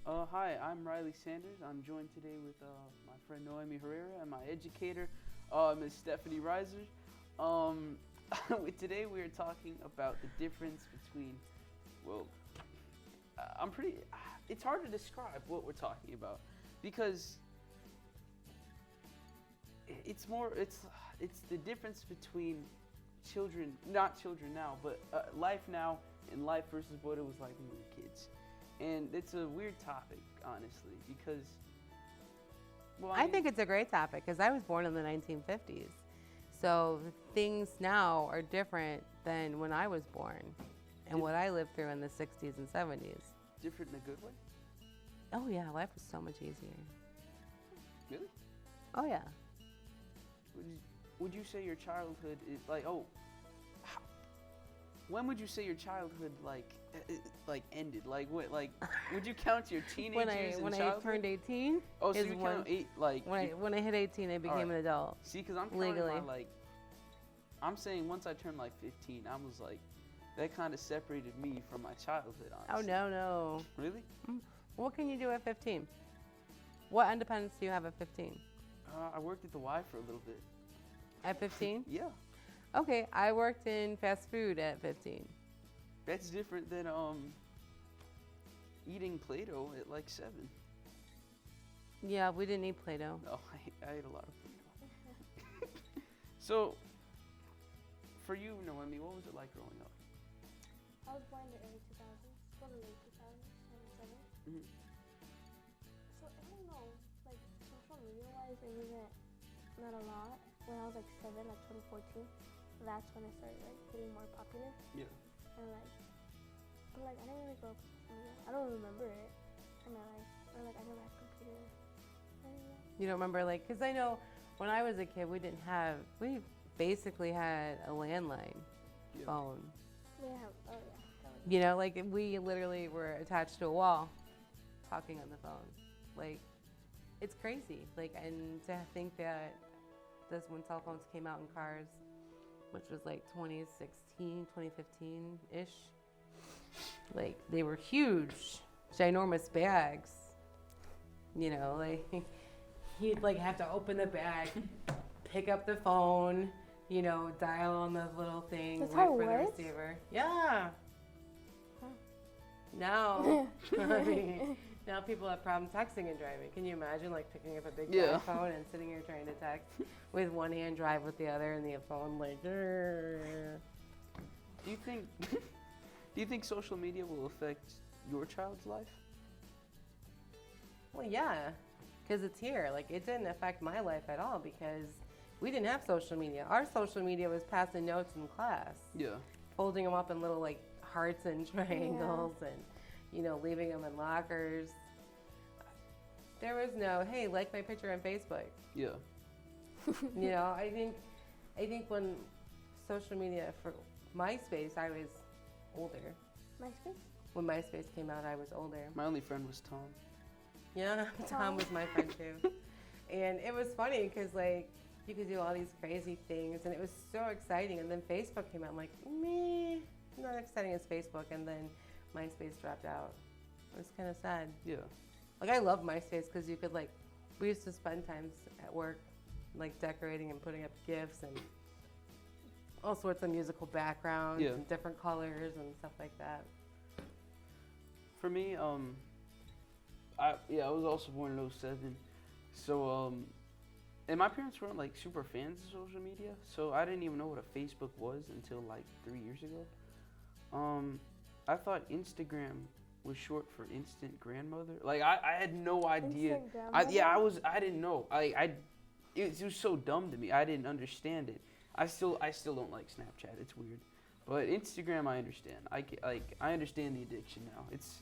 Hi, I'm Riley Sanders. I'm joined today with my friend Noemi Herrera and my educator, Ms. Stephanie Reiser. Um, Today we are talking about the difference between, well, I'm pretty, it's hard to describe what we're talking about because it's the difference between children, not children now, but life now and life versus what it was like when we were kids. And it's a weird topic, honestly, because, well, I think it's a great topic because I was born in the 1950s. So things now are different than when I was born and what I lived through in the 60s and 70s. different in a good way. Oh yeah, life was so much easier. Really? Oh yeah. Would you say your childhood is like, when would you say your childhood ended? Like what? Like would you count your teenagers when in I childhood? turned 18. Oh, so is you when, count eight? Like when I hit 18, I became an adult. See, because I'm counting legally. my I'm saying once I turned like 15, I was like, that kind of separated me from my childhood. Honestly. Oh no. Really? What can you do at 15? What independence do you have at 15? I worked at the Y for a little bit. At 15? Yeah. Okay, I worked in fast food at 15. That's different than eating Play-Doh at like 7. Yeah, we didn't eat Play-Doh. No, I ate a lot of Play-Doh. So, for you, Noemi, what was it like growing up? I was born in the early 2000s, or the late 2000s, 97. So I don't know, like social media-wise, it wasn't not a lot. When I was like 7, like 2014, that's when it started like getting more popular. Yeah. And but I didn't really grow up with social media. I don't remember it in my life, or like I never had a computer. You don't remember, like, because I know when I was a kid, we basically had a landline phone. Yeah. Oh yeah. You know, like we literally were attached to a wall, talking on the phone. Like, it's crazy. Like, and to think that this when cell phones came out in cars, which was like 2016, 2015-ish. Like, they were huge, ginormous bags. You know, like, you'd like have to open the bag, pick up the phone, you know, dial on the little thing, That's wait how for it the was? receiver. Yeah. Huh. Now, I mean, now people have problems texting and driving. Can you imagine, like, picking up a big giant phone and sitting here trying to text with one hand, drive with the other, and the phone like. Do you think social media will affect your child's life? Well, yeah, because it's here. Like, it didn't affect my life at all because we didn't have social media. Our social media was passing notes in class. Yeah. Folding them up in little, like, hearts and triangles and, you know, leaving them in lockers. There was no, hey, like my picture on Facebook. Yeah. You know, I think when social media for MySpace, I was older. MySpace? When MySpace came out, I was older. My only friend was Tom. Yeah, Tom was my friend too. And it was funny because, like, you could do all these crazy things and it was so exciting. And then Facebook came out. I'm like, meh, not exciting as Facebook. And then MySpace dropped out. It was kind of sad. Yeah. Like, I love MySpace because you could, like, we used to spend times at work, like, decorating and putting up gifts and all sorts of musical backgrounds and different colors and stuff like that. For me, I was also born in 07. So, and my parents weren't like super fans of social media, so I didn't even know what a Facebook was until like 3 years ago. I thought Instagram was short for instant grandmother. Like I had no idea. Instant grandmother? I didn't know. It was so dumb to me. I didn't understand it. I still don't like Snapchat. It's weird. But Instagram, I understand. I understand the addiction now. It's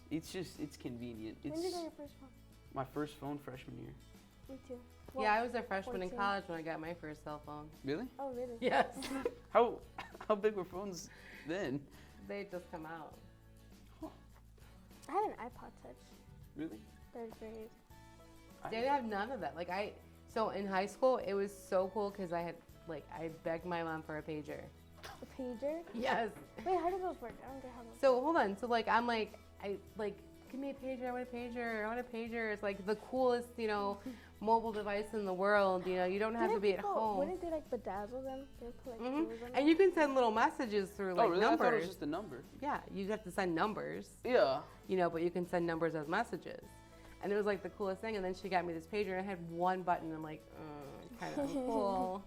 convenient. When did you get your first phone? My first phone freshman year. Me too. Yeah, I was a freshman in 14. college when I got my first cell phone. Really? Oh, really? Yes. How big were phones then? They had just come out. Huh. I had an iPod Touch, Really? 3rd grade. They didn't have none of that. Like, so in high school, it was so cool because I begged my mom for a pager. A pager? Yes. Wait, how do those work? I don't get how those So hold on. So like, I'm like, give me a pager. I want a pager. I want a pager. It's like the coolest, mobile device in the world. You don't have to be at home. Wouldn't they like bedazzle them? They put like jewels on And you can send little messages through like really? numbers. I thought it was just a number. Yeah, you have to send numbers. Yeah. But you can send numbers as messages. And it was like the coolest thing. And then she got me this pager and it had one button. I'm like, kind of cool.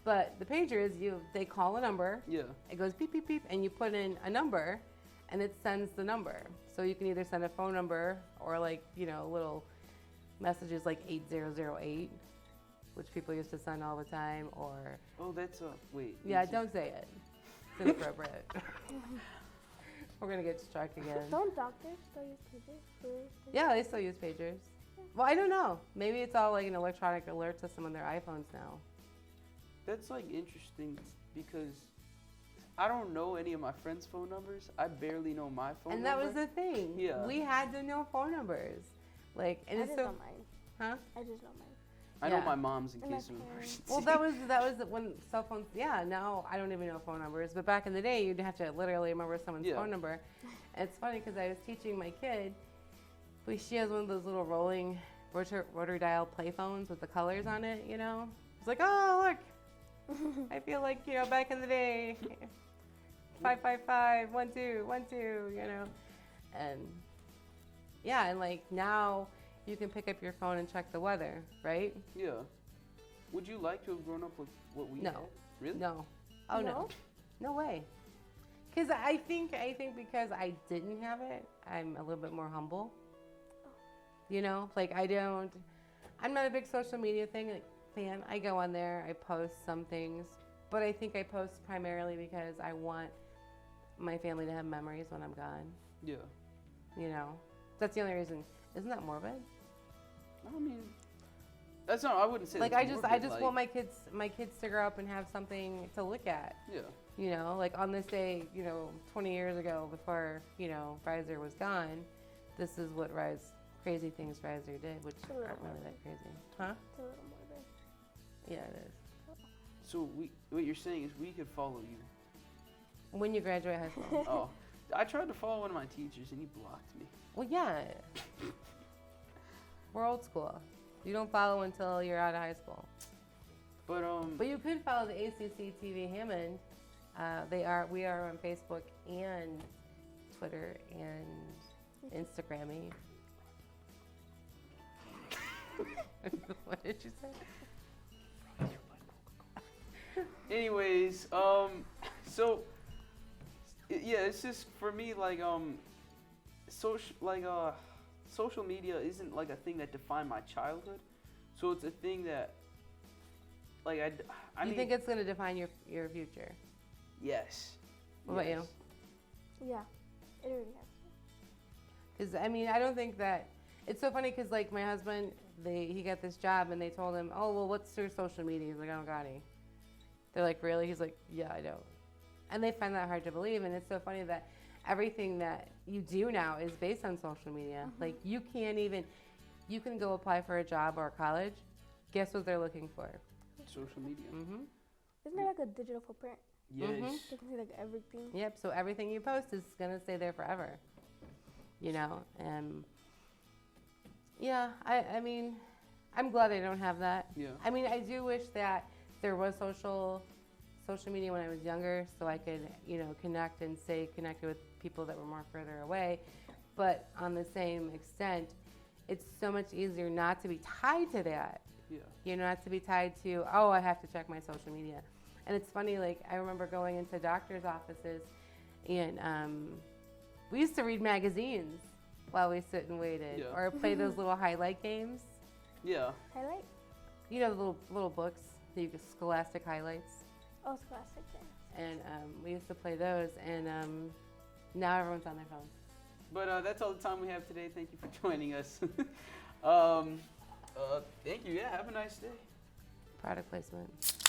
But the pager is they call a number. Yeah. It goes beep, beep, beep. And you put in a number and it sends the number. So you can either send a phone number or like, little messages like 8008, which people used to send all the time, or... Oh, that's wait. Yeah, don't say it. It's inappropriate. We're going to get struck again. Don't doctors still use pagers? Yeah, they still use pagers. Well, I don't know. Maybe it's all like an electronic alert system on their iPhones now. That's like interesting because I don't know any of my friends' phone numbers. I barely know my phone And number. that was the thing. Yeah. We had to know phone numbers. Like, and I it's just so... know mine. Huh? I just know mine. I Yeah. know my mom's in And my case of an parents. emergency. Well, that was when cell phones. Yeah, now I don't even know phone numbers. But back in the day, you'd have to literally remember someone's Yeah. phone number. And it's funny because I was teaching my kid. She has one of those little rolling rotary dial play phones with the colors on it. It's like, oh look, I feel like back in the day, 555 1212. And yeah, and like now you can pick up your phone and check the weather, right? Yeah. Would you like to have grown up with what we No. had? Really? No. Oh no. No way. Because I think because I didn't have it, I'm a little bit more humble. Like I'm not a big social media fan. I go on there, I post some things, but I think I post primarily because I want my family to have memories when I'm gone. Yeah. That's the only reason. Isn't that morbid? I mean, that's not. I wouldn't say. Like that's I just morbid, want my kids to grow up and have something to look at. Yeah. Like on this day, 20 years ago, before Reiser was gone, this is what crazy things Reiser did, which aren't really that crazy, huh? It's a little morbid. Yeah, it is. So what you're saying is we could follow you. When you graduate high school. Oh, I tried to follow one of my teachers and he blocked me. Well, yeah. We're old school. You don't follow until you're out of high school. But you could follow the ACC TV Hammond. We are on Facebook and Twitter and Instagrammy. What did you say? anyways, so yeah, it's just for me like social media isn't like a thing that defined my childhood, so it's a thing that like I You mean, think it's going to define your future? yes. What about you? Yeah, it really has. Because I don't think that it's so funny. Because like my husband, he got this job and they told him, oh well, what's your social media? He's like, I don't got any. They're like, really? He's like, yeah, I don't. And they find that hard to believe. And it's so funny that everything that you do now is based on social media. Like you can go apply for a job or college. Guess what they're looking for? Social media. Mm-hmm. Isn't there like a digital footprint? Yes. You can see like everything. Yep. So everything you post is gonna stay there forever. And yeah, I mean, I'm glad I don't have that. Yeah. I mean, I do wish that there was social media when I was younger, so I could, connect and stay connected with people that were more further away. But on the same extent, it's so much easier not to be tied to that. Yeah. Not to be tied to, oh, I have to check my social media. And it's funny, like, I remember going into doctor's offices, and we used to read magazines while we sit and waited, Yeah. or play those little highlight games. Yeah. Highlight? The little books, the Scholastic highlights. Oh, Scholastic, yeah. And we used to play those, and now everyone's on their phones. But that's all the time we have today. Thank you for joining us. Thank you. Yeah, have a nice day. Product placement.